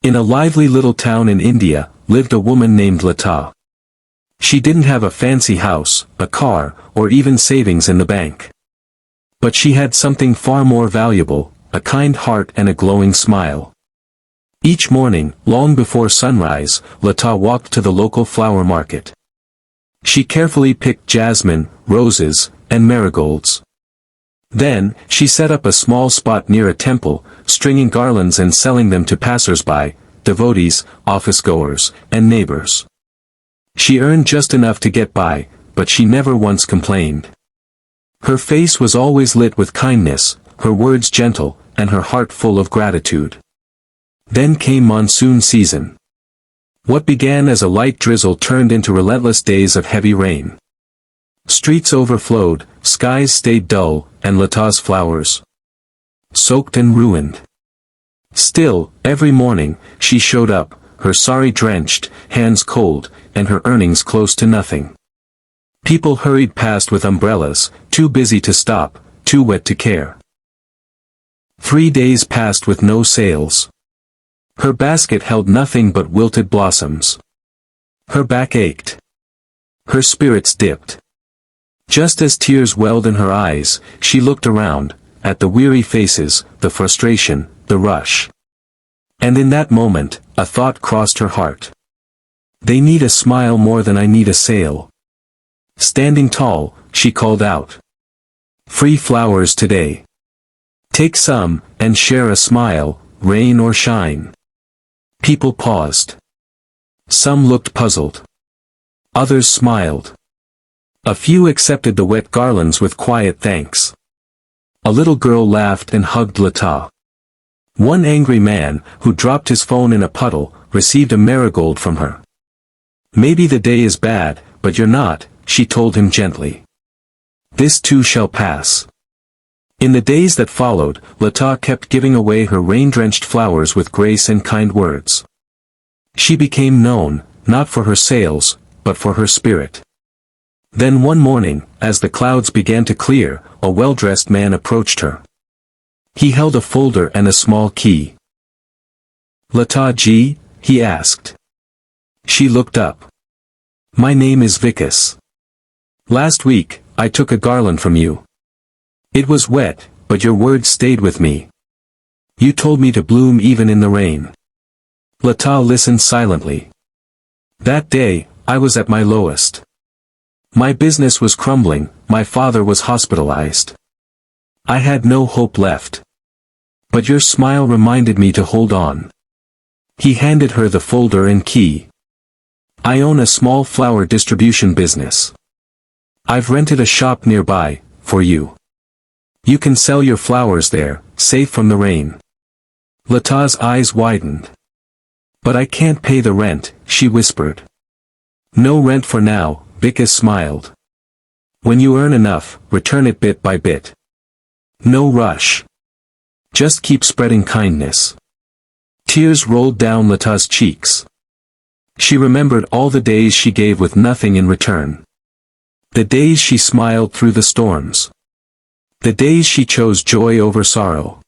In a lively little town in India, lived a woman named Latha. She didn't have a fancy house, a car, or even savings in the bank. But she had something far more valuable, a kind heart and a glowing smile. Each morning, long before sunrise, Latha walked to the local flower market. She carefully picked jasmine, roses, and marigolds. Then, she set up a small spot near a temple, stringing garlands and selling them to passers-by, devotees, office-goers, and neighbors. She earned just enough to get by, but she never once complained. Her face was always lit with kindness, her words gentle, and her heart full of gratitude. Then came monsoon season. What began as a light drizzle turned into relentless days of heavy rain. Streets overflowed, skies stayed dull, and Latha's flowers soaked and ruined. Still, every morning, she showed up, her sari drenched, hands cold, and her earnings close to nothing. People hurried past with umbrellas, too busy to stop, too wet to care. 3 days passed with no sales. Her basket held nothing but wilted blossoms. Her back ached. Her spirits dipped. Just as tears welled in her eyes, she looked around, at the weary faces, the frustration, the rush. And in that moment, a thought crossed her heart. They need a smile more than I need a sale. Standing tall, she called out. Free flowers today. Take some, and share a smile, rain or shine. People paused. Some looked puzzled. Others smiled. A few accepted the wet garlands with quiet thanks. A little girl laughed and hugged Latha. One angry man, who dropped his phone in a puddle, received a marigold from her. Maybe the day is bad, but you're not, she told him gently. This too shall pass. In the days that followed, Latha kept giving away her rain-drenched flowers with grace and kind words. She became known, not for her sales, but for her spirit. Then one morning, as the clouds began to clear, a well-dressed man approached her. He held a folder and a small key. Latha ji, he asked. She looked up. My name is Vikas. Last week, I took a garland from you. It was wet, but your words stayed with me. You told me to bloom even in the rain. Latha listened silently. That day, I was at my lowest. My business was crumbling, my father was hospitalized. I had no hope left. But your smile reminded me to hold on. He handed her the folder and key. I own a small flower distribution business. I've rented a shop nearby, for you. You can sell your flowers there, safe from the rain. Latha's eyes widened. But I can't pay the rent, she whispered. No rent for now, Vikas smiled. When you earn enough, return it bit by bit. No rush. Just keep spreading kindness. Tears rolled down Latha's cheeks. She remembered all the days she gave with nothing in return. The days she smiled through the storms. The days she chose joy over sorrow.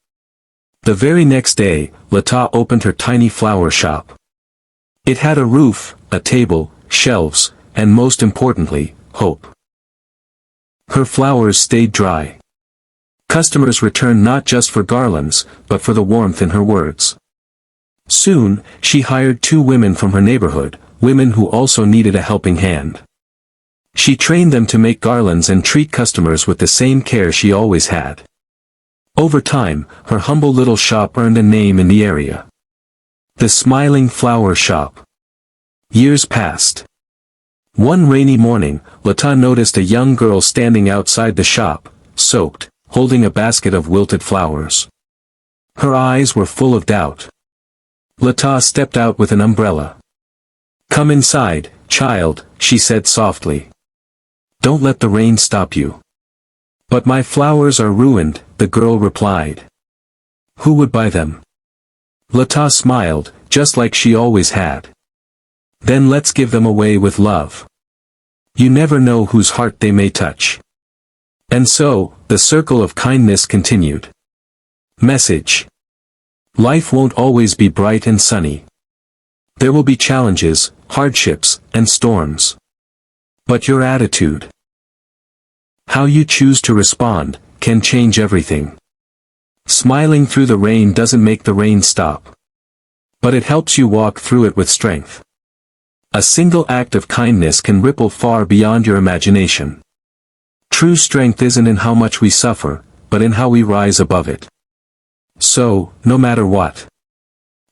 The very next day, Latha opened her tiny flower shop. It had a roof, a table, shelves, and most importantly, hope. Her flowers stayed dry. Customers returned not just for garlands, but for the warmth in her words. Soon, she hired 2 women from her neighborhood, women who also needed a helping hand. She trained them to make garlands and treat customers with the same care she always had. Over time, her humble little shop earned a name in the area. The Smiling Flower Shop. Years passed. One rainy morning, Latha noticed a young girl standing outside the shop, soaked, holding a basket of wilted flowers. Her eyes were full of doubt. Latha stepped out with an umbrella. Come inside, child, she said softly. Don't let the rain stop you. But my flowers are ruined, the girl replied. Who would buy them? Latha smiled, just like she always had. Then let's give them away with love. You never know whose heart they may touch. And so, the circle of kindness continued. Message. Life won't always be bright and sunny. There will be challenges, hardships, and storms. But your attitude, how you choose to respond, can change everything. Smiling through the rain doesn't make the rain stop. But it helps you walk through it with strength. A single act of kindness can ripple far beyond your imagination. True strength isn't in how much we suffer, but in how we rise above it. So, no matter what,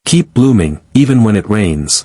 keep blooming, even when it rains.